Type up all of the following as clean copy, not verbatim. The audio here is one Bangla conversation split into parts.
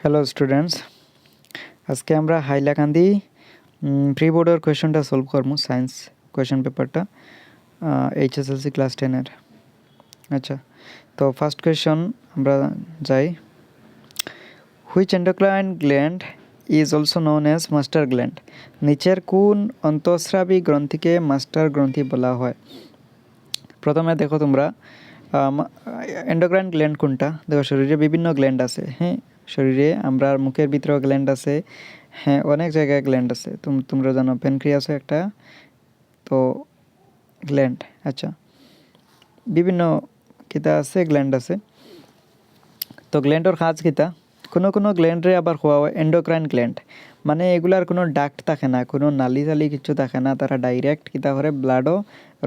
হ্যালো স্টুডেন্টস, আজকে আমরা হাইলাকান্দি প্রি বোর্ডের কোয়েশনটা সলভ করবো। সায়েন্স কোয়েশন পেপারটা এইচএসএলসি ক্লাস 10-এর। আচ্ছা, তো ফার্স্ট কোয়েশন আমরা যাই। Which endocrine gland is also known as master gland? নিচের কোন অন্তঃস্রাবী গ্রন্থিকে মাস্টার গ্রন্থি বলা হয়? প্রথমে দেখো তোমরা এন্ডোক্রাইন গ্ল্যান্ড কোনটা। দেখো, শরীরে বিভিন্ন গ্ল্যান্ড আছে। হ্যাঁ, শরীরে আমরা মুখের ভিতরেও গ্ল্যান্ড আছে। হ্যাঁ, অনেক জায়গায় গ্ল্যান্ড আছে। তোমরা জানো প্যানক্রিয়াসও একটা তো গ্ল্যান্ড। আচ্ছা, বিভিন্ন কিতা আছে, গ্ল্যান্ড আছে। তো গ্ল্যান্ডর কাজ কিতা? কোনো গ্ল্যান্ডরে আবার হওয়া হয় এন্ডোক্রাইন গ্ল্যান্ড, মানে এগুলার কোনো ডাক্ট থাকে না, কোনো নালি টালি কিছু থাকে না। তারা ডাইরেক্ট কিতা করে ব্লাডও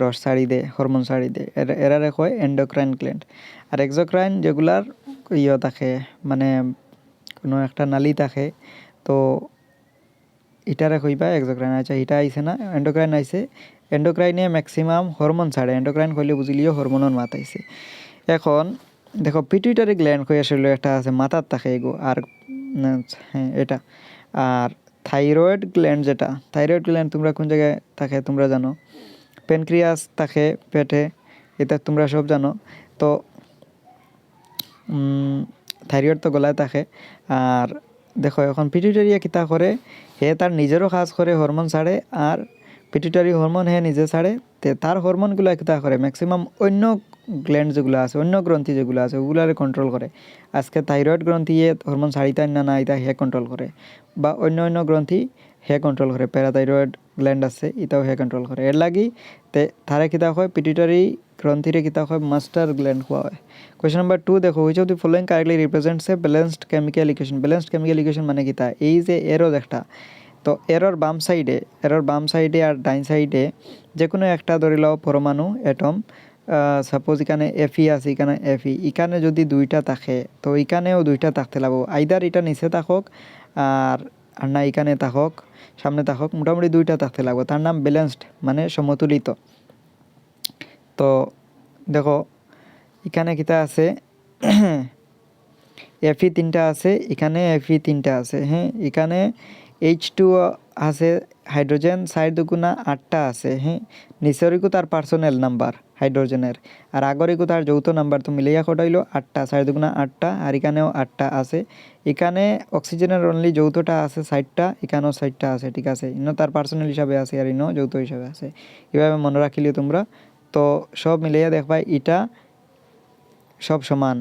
রস ছাড়ি দেয়, হরমোন ছাড়ি দেয়। এরারে হয় এন্ডোক্রাইন গ্ল্যান্ড। আর এক্সোক্রাইন যেগুলার থাকে, মানে কোনো একটা নালি থাকে, তো এটারে কইবা এক্সোক্রাইন। আচ্ছা, এটা আইছে না, এন্ডোক্রাইন আইছে। এন্ডোক্রাইনে ম্যাক্সিমাম হরমোন ছাড়ে। এন্ডোক্রাইন কইলে বুঝলিও হরমোনের মাত আইছে। এখন দেখো, পিটুইটারি গ্ল্যান্ড কই আসলে একটা আছে, মাথার থাকে এগো। আর হ্যাঁ, এটা। আর থাইরয়েড গ্ল্যান্ড, যেটা থাইরয়েড গ্ল্যান্ড তোমরা কোন জায়গায় থাকে তোমরা জানো। প্যানক্রিয়াস থাকে পেটে, এটা তোমরা সব জানো। তো থাইরয়েড তো গলায় থাকে। আর দেখো, এখন পিটুইটারিয়া কিতা করে, হে তার নিজেরও কাজ করে, হরমোন ছাড়ে। আর পিটুইটারি হরমোন হে নিজে ছাড়ে, তার হরমোনগুলো কিতা করে ম্যাক্সিমাম অন্য গ্ল্যান্ড যেগুলো আছে, অন্য গ্রন্থি যেগুলো আছে, ওগুলারে কন্ট্রোল করে। আজকে থাইরয়েড গ্রন্থি হরমোন ছাড়িতাই না এটা হে কন্ট্রোল করে, বা অন্য গ্রন্থি হে কন্ট্রোল করে। প্যারাথাইরয়েড গ্ল্যান্ড আছে, এটাও হে কন্ট্রোল করে। এর লাগি তারে কিতা হয়, পিটুইটারি গ্রন্থিরে কিতা হয় মাস্টার গ্ল্যান্ড হওয়া হয়। কোয়েশ্চন নাম্বার 2 দেখো, which of the following correctly represents A balanced chemical equation? Balanced chemical equation মানে কিতা? এই যে এরর একটা, তো এরর বাম সাইডে আর ডাইন সাইডে যে কোনো একটা ধরে লও পরমাণু, অ্যাটম। সাপোজ এখানে এফি আছে, এখানে এফি, এখানে যদি দুইটা থাকে তো এখানেও দুইটা থাকতে লাগবো। আইদার এটা নিচে থাকক আর না এখানে থাকক, সামনে থাকক, মোটামুটি দুইটা থাকতে লাগবো। তার নাম ব্যালেন্সড, মানে সমতুলিত। তো দেখো, এখানে কিতা আছে, এফি 3টা আছে, এখানে এফি 3টা আছে। হ্যাঁ, এখানে H2 আছে, হাইড্রোজেন সাইড দুগুণা 8টা আছে। হ্যাঁ, নিচরিকও তার পার্সোনাল নাম্বার হাইড্রোজেনের, আর আগরিকও তার যৌথ নাম্বার। তো মিলাইয়া কটা হইলো 8টা, সাইড দুগুণা 8টা। আর এখানেও 8টা আছে। এখানে অক্সিজেনের অনলি যৌথটা আছে 60টা, এখানেও 60টা আছে। ঠিক আছে, ইনো তার পার্সোনাল হিসাবে আছে, আর ইনো যৌথ হিসাবে আছে। এভাবে মনে রাখিলে তোমরা, তো সব মিলাইয়া দেখবা এটা সব সমান,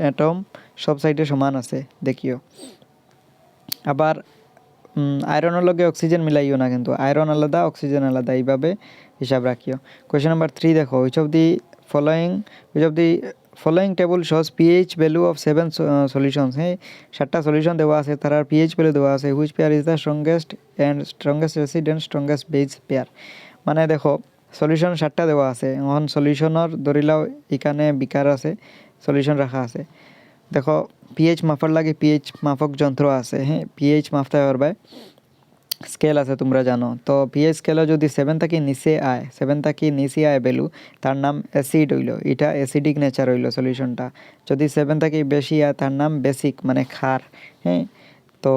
অ্যাটম সব সাইডে সমান আছে দেখিও। আবার আয়রনের লগে অক্সিজেন মিলাইও না, কিন্তু আয়রন আলাদা অক্সিজেন আলাদা, এইভাবে হিসাব রাখিও। কোয়েশ্চন নাম্বার 3 দেখো, which of the following table shows pH value of 7 solutions? হ্যাঁ, 7টা সলিউশন দেওয়া আছে, তার পিএইচ ভ্যালু দেওয়া আছে। Which pair is the strongest acid and strongest base pair? মানে দেখো, সলিউশন 7টা দেওয়া আছে। এখন সলিউশনের ধরিলাও এখানে বিকার আছে, সলিউশন রাখা আছে। দেখো, পিএইচ মাপার লাগে পিএইচ মাপক যন্ত্র আছে। হ্যাঁ, পিএইচ মাপতে পারবে, স্কেল আছে তোমরা জানো। তো পিএইচ স্কেলে যদি 7 থাকি নিচে আয় ভ্যালু, তার নাম অ্যাসিড হইল, এটা অ্যাসিডিক নেচার হইল সলিউশনটা। যদি 7 থাকি বেশি আয়, তার নাম বেসিক, মানে ক্ষার। হ্যাঁ, তো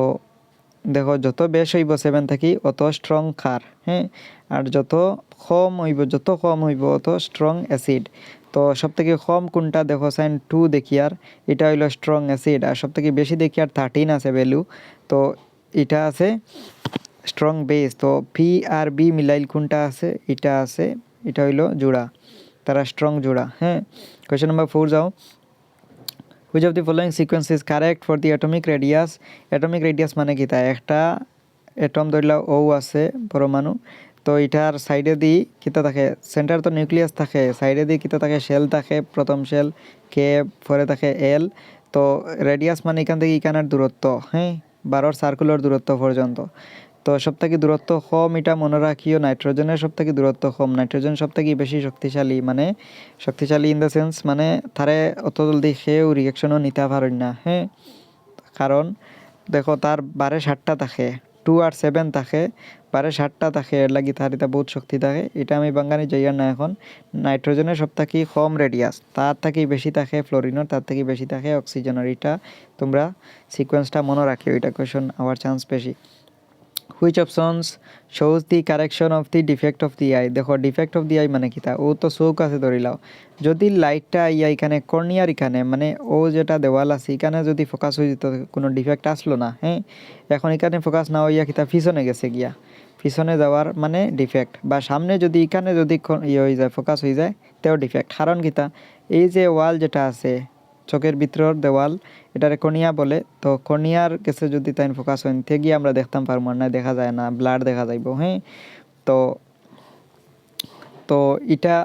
দেখো, যত বেশ হইব 7 থাকি অত স্ট্রং ক্ষার। হ্যাঁ, আর যত কম হইব অত স্ট্রং অ্যাসিড। তো সব থেকে কম কোনটা দেখো, সাইন 2 দেখি, আর এটা হইলো স্ট্রং অ্যাসিড। আর সব থেকে বেশি দেখি আর 13 আছে ভ্যালু, তো এটা আছে স্ট্রং বেস। তো পি আর বি মিলাইল কোনটা আছে, এটা হইলো জোড়া, তারা স্ট্রং জোড়া। হ্যাঁ, কোয়েশ্চন নাম্বার 4 যাও। Which of the following sequence is correct for the atomic radius? Atomic radius মানে কি? তা একটা অ্যাটম ধরলা ও আছে পরমাণু, তো এটার সাইডে দি কিতা থাকে, সেন্টার তো নিউক্লিয়াস থাকে, সাইডে দি কিতা থাকে, শেল থাকে, প্রথম শেল কে, পরে থাকে এল। তো রেডিয়াস মানে এখান থেকে এখানের দূরত্ব। হ্যাঁ, 12 সার্কুলার দূরত্ব পর্যন্ত। তো সব থেকে দূরত্ব কম এটা মনে রাখিও, নাইট্রোজেনের সব থেকে দূরত্ব কম। নাইট্রোজেন সব থেকে বেশি শক্তিশালী, মানে শক্তিশালী ইন দ্য সেন্স মানে তারে অত জলদি খেয়েও রিয়েকশনও নিতে পারেন না। হ্যাঁ, কারণ দেখো, তার 12 7টা থাকে, 2 আর 7 থাকে পারে 7টা থাকে, এর লাগি তার এটা বহুত শক্তি থাকে। এটা আমি বাঙ্গানি যাইয়ার না এখন। নাইট্রোজেনের সব থাকি কম রেডিয়াস, তার থাকি বেশি থাকে ফ্লোরিনের, তার থেকে বেশি থাকে অক্সিজেনের। এটা তোমরা সিকোয়েন্সটা মনে রাখিও, এটা কোয়েশন হওয়ার চান্স বেশি। Which options shows the correction of the defect of the I. দেখো ডিফেক্ট অফ দি আই মানে কিতা, ও তো চৌক আছে ধরিলাও, যদি লাইটটা ইয়া এখানে কর্নিয়ার এখানে মানে ও যেটা দেওয়াল আছে এখানে যদি ফোকাস হয়ে যেত কোনো ডিফেক্ট আসলো না। হ্যাঁ, এখন এখানে ফোকাস না হইয়া কিতা পিছনে গেছে গিয়া, পিছনে যাওয়ার মানে ডিফেক্ট, বা সামনে যদি এখানে যদি ইয়ে হয়ে যায় ফোকাস হয়ে যায় তেও ডিফেক্ট। কারণ কিতা, এই যে ওয়াল যেটা আছে চোখের ভিতরের দেওয়াল, এটারে কর্নিয়া বলে। তো কর্নিয়ার কাছে যদি তাই ফোকাস হয় তে গিয়ে আমরা দেখতাম পারবো না, দেখা যায় না, ব্লাড দেখা যাইব। হ্যাঁ, তো তো এটা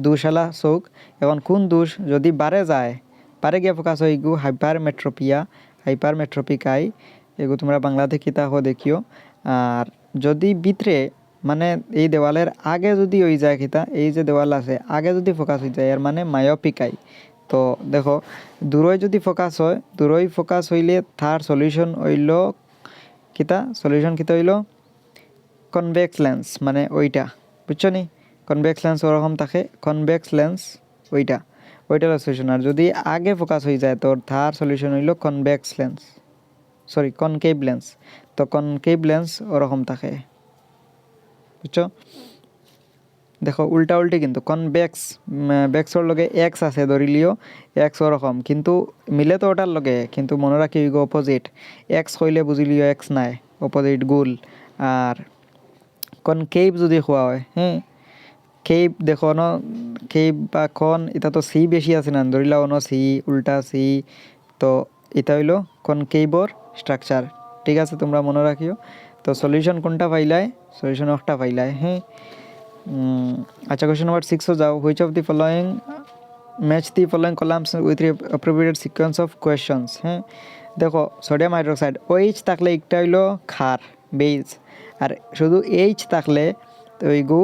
দুশালা চোখ। এখন কোন দোষ যদি বারে যায়, বারে গিয়ে ফোকাস হয় এগু হাইপারমেট্রোপিয়া, হাইপারমেট্রোপিক আই, এগু তোমরা বাংলাতে কিতা হো দেখিও। আর যদি ভিতরে মানে এই দেওয়ালের আগে যদি হয়ে যায় কিতা, এই যে দেওয়াল আছে আগে যদি ফোকাস হয়ে যায় এর মানে মায়োপিক আই। তো দেখো দূরই যদি ফোকাস হয়, দূরই ফোকাস হইলে তার সলিউশন হইল কিতা, সলিউশন কিতা হইল কনভেক্স লেন্স, মানে ওইটা বুঝছো নি, কনভেক্স লেন্স ওরকম থাকে, কনভেক্স লেন্স ওইটা, ওইটার সলিউশন। আর যদি আগে ফোকাস হয়ে যায় তো তার সলিউশন হইল convex lens, sorry concave lens. তো কনকেভ লেন্স ওরকম থাকে, বুঝছো। দেখো উল্টা উল্টি কিন্তু কনভেক্স, বেক্সর লগে এক্স আছে ধরিলিও, এক্স ওরকম কিন্তু মিলে তো ওটার লগে, কিন্তু মনে রাখি অপোজিট। এক্স হইলে বুঝিলিও এক্স নাই, অপোজিট গোল। আর কনকেভ যদি খোয়া হয়, হ্যাঁ, কেভ দেখো ন, কেভ বা কন এটা তো সি বেশি আছে না, ধরিলাও ন সি উল্টা সি, তো এটা হইল কনকেভর স্ট্রাকচার। ঠিক আছে, তোমরা মনে রাখিও। তো সলিউশন কোনটা পাইলাই, সলিউশন একটা পাইলাই। হ্যাঁ, আচ্ছা কোয়েশ্চন নাম্বার 6 যাও। Which of the following match the following columns with appropriate sequence of questions. হ্যাঁ, দেখো সোডিয়াম হাইড্রোক্সাইড ওইচ থাকলে একটা হইলো ক্ষার বেজ, আর শুধু এইচ থাকলে তো এইগু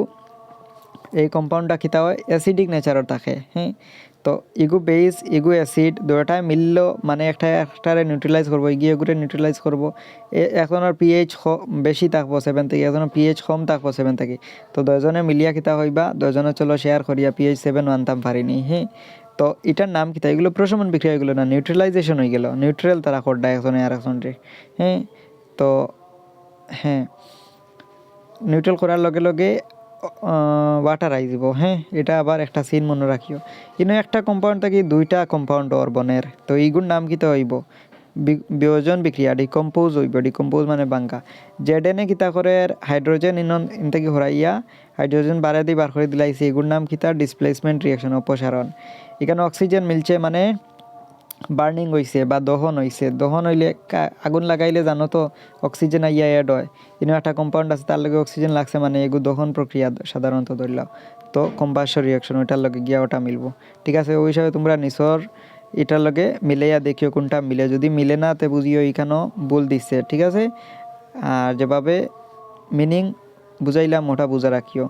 এই কম্পাউন্ডটা কিতা হয় অ্যাসিডিক নেচারের থাকে। হ্যাঁ, তো ইগু বেস ইগু অ্যাসিড দুটাই মিললো মানে একটারে নিউট্রালাইজ করবো, এগুলো নিউট্রালাইজ করবো। একজনের পিএইচ বেশি থাকবো 7 থেকে, একজনের পিএইচ কম থাকবো 7 থেকে। তো দুজনে মিলিয়া কিতা হইবা, দুজনে চলো শেয়ার করিয়া পিএইচ 7 আনতাম পারিনি। হ্যাঁ, তো এটার নাম কিতা, এগুলো প্রশমন বিক্রিয়া, এগুলো না নিউট্রালাইজেশন হয়ে গেল, নিউট্রাল তারা করডা একজনে আর একজনরে। হ্যাঁ, তো হ্যাঁ নিউট্রাল করার লগে লগে ওয়াটার আই যাব। হ্যাঁ, এটা আবার একটা সিন মনে রাখিও। কিন্তু একটা কম্পাউন্ড থাকি দুইটা কম্পাউন্ড ওর বনের, তো এইগুলোর নাম কিতা হইব বিয়োজন বিক্রিয়া, ডিকম্পোজ হইব। ডিকম্পোজ মানে বাঙ্কা। জেডেনে কিতা করে হাইড্রোজেন ইন থেকে হরাইয়া হাইড্রোজেন বারে দিয়ে বার করে দিলাইছে, এগুলোর নাম কিতা ডিসপ্লেসমেন্ট রিয়াকশন, অপসারণ। এখানে অক্সিজেন মিলছে মানে বার্নিং হয়েছে বা দহন হয়েছে। দহন হইলে আগুন লাগাইলে জানো তো অক্সিজেন আইয়া অ্যাড হয়, কিন্তু একটা কম্পাউন্ড আছে তার লগে অক্সিজেন লাগছে মানে এগু দহন প্রক্রিয়া সাধারণত ধরলাম। তো কম্বাসন রিয়াকশন ওইটার লগে গিয়া ওটা মিলবো। ঠিক আছে, ওই হিসাবে তোমরা নিচর এটার লগে মিলাইয়া দেখিও কোনটা মিলে, যদি মিলে না তে বুঝিও এইখানেও ভুল দিচ্ছে। ঠিক আছে, আর যেভাবে মিনিং বুঝাইলাম ওটা বুঝা রাখিও,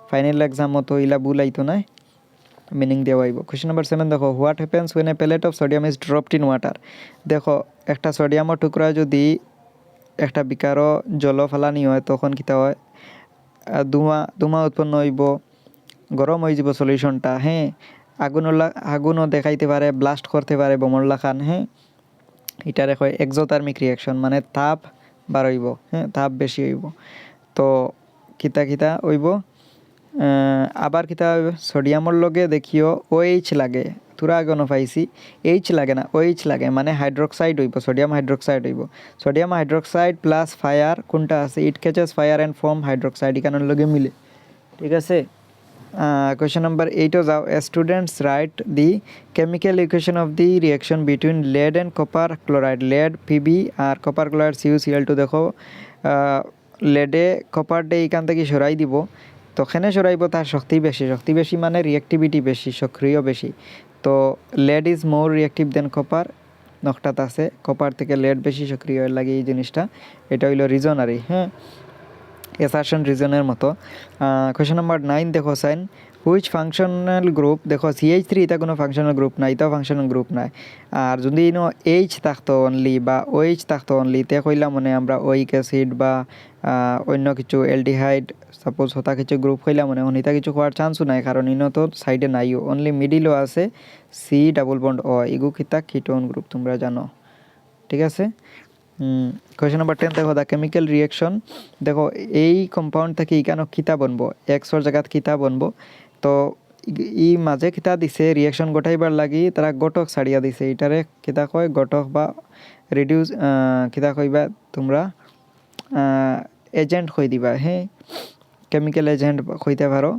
ফাইনাল এক্সাম মতো ইলা ভুল আইতো না, মিনিং দেওয়া হইব। কোয়েশ্চন নাম্বার 7 দেখো, what happens when a pellet of sodium is dropped in water. দেখো একটা সোডিয়ামের টুকরা যদি একটা বিকারও জল ফেলানি হয় তখন কিতা হয়, ধোঁয়া উৎপন্ন হইব, গরম হয়ে যাব সলিউশনটা। হ্যাঁ, আগুনও দেখাইতে পারে, ব্লাস্ট করতে পারে বোমরলা খান। হ্যাঁ, এটারে হয় এক্সোথার্মিক রিয়াকশন, মানে তাপ বার হইব। হ্যাঁ, তাপ বেশি হইব। তো কিতা কিতা হইব, আবার কিতা সোডিয়ামর লগে দেখিও OH লাগে, তোরা আগে পাইছি এইচ লাগে না, OH লাগে মানে হাইড্রোক্সাইড হইব, সোডিয়াম হাইড্রোক্সাইড হইব। সোডিয়াম হাইড্রোক্সাইড প্লাস ফায়ার কোনটা আছে, it catches fire and form hydroxide, এখানের লগে মিলে। ঠিক আছে, কোয়েশ্চন নাম্বার 8 যাও। Students write the chemical equation of the reaction between lead and copper chloride. Lead PB আর কপার ক্লোরাইড CuCl2। দেখো লেডে কপার ডে এইখান থেকে সরাই দিব, তখনে সরাইব তার শক্তি বেশি, শক্তি বেশি মানে রিয়েক্টিভিটি বেশি, সক্রিয় বেশি। তো lead is more reactive than copper, নকটাত আছে কপার থেকে লেড বেশি সক্রিয় লাগে এই জিনিসটা। এটা হইল রিজনারি। হ্যাঁ, অ্যাসারশন রিজনের মতো। কোয়েশ্চন নাম্বার 9 দেখো সাইন, হুইচ ফাংশনাল গ্রুপ, দেখো CH3 এটা কোনো ফাংশনাল গ্রুপ নাই, এটাও ফাংশনাল গ্রুপ নাই। আর যদি ইনো H থাকতো অনলি বা OH থাকতো অনলি, তে কইলাম মানে আমরা ওইক অ্যাসিড বা অন্য কিছু অ্যালডিহাইড সাপোজ হতা কিছু গ্রুপ হইলাম মানে অনিতা কিছু হওয়ার চান্সও নাই, কারণ ইনো তো সাইডে নাইও, অনলি মিডিলও আছে C+O, ইগু কিতা কিটোন গ্রুপ তোমরা জানো, ঠিক আছে। কোয়েশ্চন নাম্বার 10 দেখো, দ্য কেমিক্যাল রিয়েকশন, দেখো এই কম্পাউন্ড থেকে ইকানো কিতা বনবো, এক্সর জায়গাত কিতা বনবো, তো ই মাঝে কিতা দিছে রিয়েকশন গোটাইবার লাগি তারা গটক ছাড়িয়া দিছে, এটারে কিতা কয় গটক বা রিডিউস কিতা কইবা তোমরা এজেন্ট কই দিবা, হ্যাঁ কেমিক্যাল এজেন্ট কইতে পারো।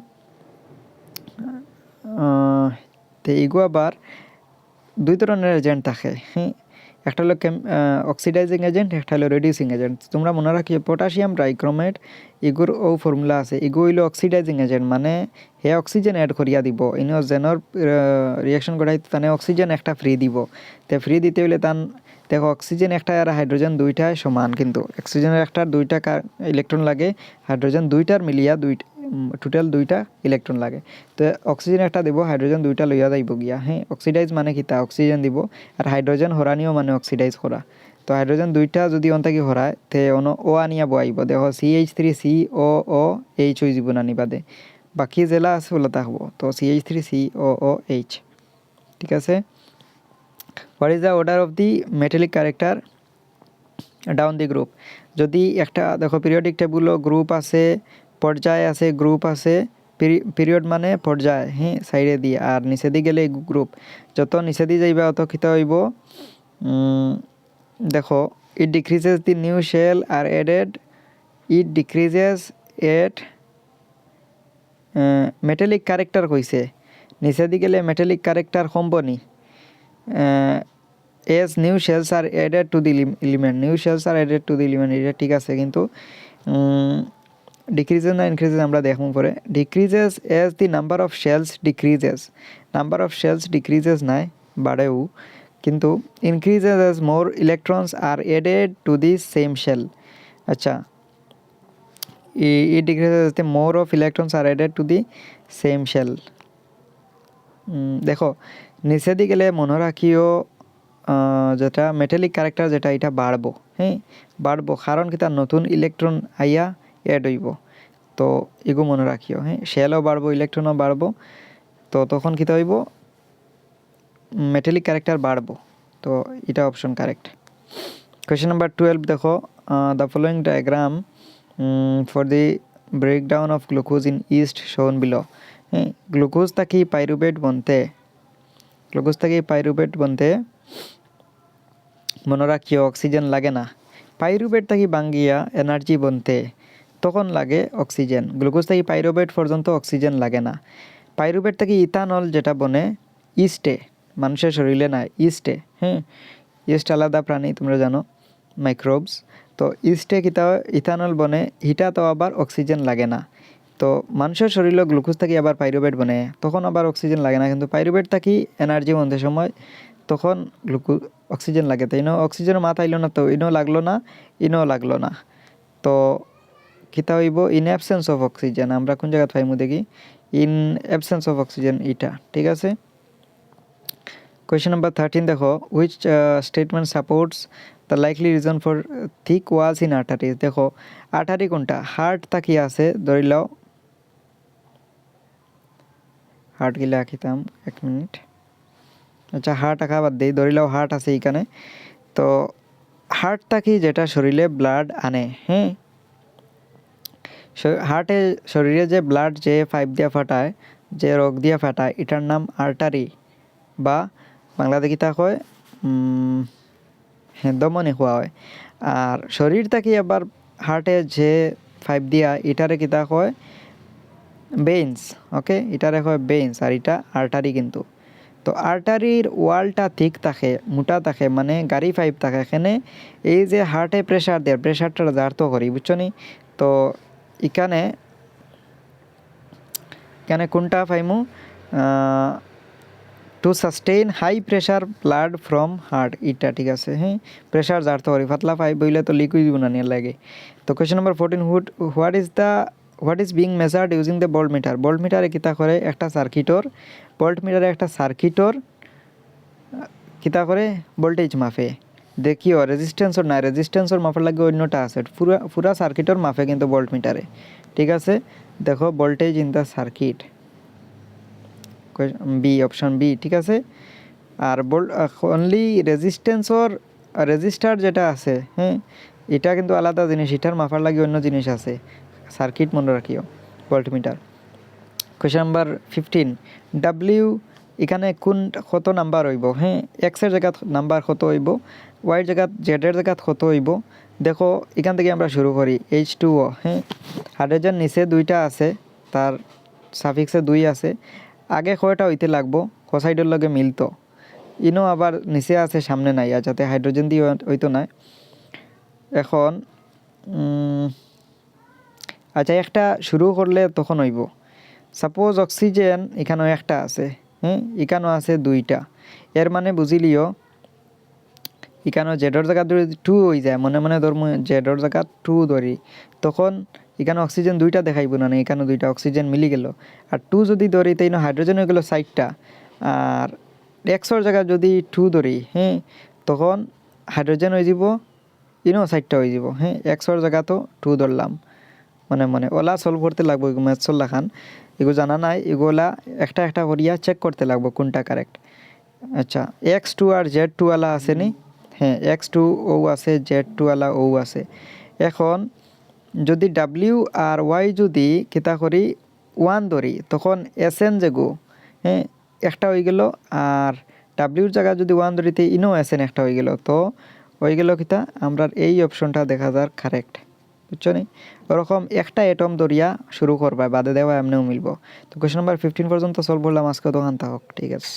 তো ইগু আবার দুই ধরনের এজেন্ট থাকে, হ্যাঁ একটা হলো অক্সিডাইজিং এজেন্ট, একটা হলো রিডিউসিং এজেন্ট। তোমরা মনে রাখিও পটাশিয়াম ট্রাইক্রোমেট ইগুর ও ফর্মুলা আছে, ইগু হইলো অক্সিডাইজিং এজেন্ট, মানে হে অক্সিজেন অ্যাড করিয়া দিব, ইনো জেনর রিয়াকশন ঘটাইতে তানে অক্সিজেন একটা ফ্রি দিব, তে ফ্রি দিতে হইলে তান দেখো অক্সিজেন একটা আর হাইড্রোজেন দুইটাই সমান, কিন্তু অক্সিজেনের একটা দুইটা ইলেকট্রন লাগে, হাইড্রোজেন দুইটার মিলিয়া টোটাল দুইটা ইলেকট্রন লাগে। তো অক্সিজেন একটা দিব, হাইড্রোজেন দুইটা লইয়া যাইব গিয়া, হ্যাঁ অক্সিডাইজ মানে কি তা অক্সিজেন দিব, আর হাইড্রোজেন হরানিও মানে অক্সিডাইজ করা। তো হাইড্রোজেন দুইটা যদি অন্তাকি হরায় তে ও আনিয়া বয়াইব, দেখো CH3COOH হয়ে যাব নানি বাদে, বাকি জেলা আছে ওলা থাকবো, তো CH3COOH, ঠিক আছে। What is the order of the metallic character down the group, যদি একটা দেখো পিরিয়ডিক টেবুলও গ্রুপ আছে, পর্যায় আছে, গ্রুপ আছে, পিরিয়ড মানে পর্যায়, হ্যাঁ সাইডে দিয়ে, আর নিচে দিয়ে গেলে গ্রুপ, যত নিচে দিয়ে যাইবা অত খিতা হইব, দেখো it decreases the new shell are added, it decreases at metallic character কইছে, নিচে দিয়ে গেলে মেটালিক ক্যারেক্টার কমবনি, as new shells are added to the element, new shells are added to the element, এটা ঠিক আছে, কিন্তু ডিক্রিজেস না ইনক্রিজেস আমরা দেখব পরে, decreases as the number of shells decreases, number of shells decreases নাই বাড়েও, কিন্তু increases as more electrons are added to the same shell, আচ্ছা it decreases as the more of electrons are added to the same shell। দেখো নিচে দিয়ে গেলে মনে রাখিও যেটা মেটালিক ক্যারেক্টার যেটা এটা বাড়বো, হ্যাঁ বাড়বো, কারণ কি তার নতুন ইলেকট্রন আইয়া অ্যাড হইব, তো এগু মনে রাখিও, হ্যাঁ শেলও বাড়বো ইলেকট্রনও বাড়বো, তো তখন কী হইব মেটালিক ক্যারেক্টার বাড়বো, তো এটা অপশন কারেক্ট। কোয়েশ্চেন নাম্বার 12 দেখো, the following diagram for the breakdown of glucose in east শোন বিলো, হ্যাঁ গ্লুকোজ থাকি পাইরুভেট বনতে মনে রাখিও অক্সিজেন লাগে না, পাইরুভেট থাকি বাঙ্গিয়া এনার্জি বনতে তখন লাগে অক্সিজেন, গ্লুকোজ থাকি পাইরুভেট পর্যন্ত অক্সিজেন লাগে না। পাইরুভেট থাকি ইথানল যেটা বনে ইস্টে, মানুষের শরীরে না ইস্টে, হ্যাঁ ইস্ট আলাদা প্রাণী তোমরা জানো মাইক্রোবস, তো ইস্টে কিতা ইথানল বনে, হিটা তো আবার অক্সিজেন লাগে না, তো মানুষের শরীরে গ্লুকোজ থাকি আবার পাইরুভেট বনে তখন আবার অক্সিজেন লাগে না, কিন্তু পাইরুভেট থাকি এনার্জি বনতে সময় তখন অক্সিজেন লাগে, তো ইনো অক্সিজেনের মাথা আইলো না, তো ইনো লাগলো না ইনো লাগলো না, তো কিতা হইব ইন অ্যাবসেন্স অফ অক্সিজেন, আমরা কোন জায়গা পাইমু দেখি ইন অ্যাবসেন্স অফ অক্সিজেন এটা, ঠিক আছে। কোয়েশ্চেন নাম্বার 13 দেখো, which statement supports the likely reason for thick walls in arteries, দেখো আর্টারি কোনটা, হার্ট তাকি আছে ধরি লাও, হার্ট গিলা আঁকিতাম 1 মিনিট, আচ্ছা হার্ট আঁকা বাদ দিই, ধরি লাও হার্ট আছে এইখানে, তো হার্ট থাকি যেটা শরীরে ব্লাড আনে, হ্যাঁ হার্টে শরীরে যে ব্লাড যে পাইপ দিয়া ফাটায়, যে রোগ দিয়া ফাটায়, এটার নাম আর্টারি বা বাংলাতে কিতা কয় ধমনী খোয়া হয়। আর শরীর থাকি আবার হার্টে যে পাইপ দিয়া এটারে কিতা কয় বেইনস, ওকে এটারে কয় বেইনস, আর এটা আর্টারি কিন্তু। তো আর্টারির ওয়ালটা ঠিক থাকে, মোটা থাকে, মানে গাড়ি পাইপ থাকে, এখানে এই যে হার্টে প্রেশার দেয় প্রেশারটা জারতো করি বুঝছো নি, তো এখানে কোনটা পাইমু to sustain high pressure blood from heart, এটা ঠিক আছে, হ্যাঁ প্রেশার জারতো করি, পাতলা পাইপ বইলে তো লিকুইড না নিয়ে লাগে। তো question number 14 what is the what is being measured using the volt metre. Volt মিটারে কিতা করে একটা সার্কিটর, ভোল্ট মিটারে একটা সার্কিটর কিতা করে ভোল্টেজ মাপে। দেখিও রেজিস্ট্যান্সর নাই, রেজিস্ট্যান্সর মাপার লাগে অন্যটা আছে, পুরা সার্কিটর মাপে কিন্তু ভোল্ট মিটারে। ঠিক আছে, দেখো voltage in the circuit, B, option B. ঠিক আছে, আর অনলি রেজিস্ট্যান্সর রেজিস্টার যেটা আছে, হ্যাঁ, এটা কিন্তু আলাদা জিনিস, এটার মাপার লাগে অন্য জিনিস আছে, সার্কিট মনে রাখিও, ভোল্টমিটার। কোয়েশ্চন নাম্বার 15, ডাব্লিউ এখানে কোন কত নাম্বার হইব, হ্যাঁ, এক্সের জায়গাত নাম্বার কত হইব, ওয়াইয়ের জায়গাত জেডের জায়গাত কত হইব। দেখো এখান থেকে আমরা শুরু করি, H2O, হ্যাঁ, হাইড্রোজেন নিচে দুইটা আছে, তার সাফিক্সে 2 আছে, আগে কয়টা হইতে লাগবো কোসাইডের লগে মিলতো, ইনো আবার নিচে আছে সামনে নাই, আর যাতে হাইড্রোজেন দিয়ে হইতো না। এখন আচ্ছা, একটা শুরু করলে তখন হইব, সাপোজ অক্সিজেন এখানেও একটা আছে, হ্যাঁ, এখানেও আছে 2টা, এর মানে বুঝিলিও এখানেও জেডর জায়গা ধরে 2 হয়ে যায়, মনে মনে ধর্ম জেডর জায়গা 2 ধরি, তখন এখানে অক্সিজেন 2টা দেখাইব না, এখানে 2টা অক্সিজেন মিলি গেল। আর 2 যদি ধরি তাই হাইড্রোজেন হয়ে গেল 4টা, আর এক্সর জায়গা যদি 2 ধরি, হ্যাঁ, তখন হাইড্রোজেন হয়ে যাব ইনো 4টা হয়ে যাব, হ্যাঁ, এক্সর জায়গা তো 2 ধরলাম। মনে মনে ওলা সলভ করতে লাগবো, এগুলো ম্যাথসর লাখান, এগুলো জানা নাই, এগুলা একটা একটা করিয়া চেক করতে লাগবো কোনটা কারেক্ট। আচ্ছা, X2 আর Z2 ওয়ালা আছে নি, হ্যাঁ, X2 ও আছে, Z2 ওয়ালা ও আছে। এখন যদি ডাব্লিউ আর ওয়াই যদি কিতা করি 1 ধরি, তখন SN যেগো, হ্যাঁ, একটা হয়ে গেল, আর ডাব্লিউর জায়গা যদি 1 ধরিতে ইনো SN একটা হয়ে গেল, তো হয়ে গেল কিতা আমরা এই অপশনটা দেখা যার কারেক্ট, বুঝছো নি। ওরকম একটা এটম ধরিয়া শুরু করবা, বাদে দেওয়া এমনিও মিলব। তো কোয়েশ্চন নাম্বার 15 পর্যন্ত সলভ করলাম আজকে, দোকান থাকক, ঠিক আছে।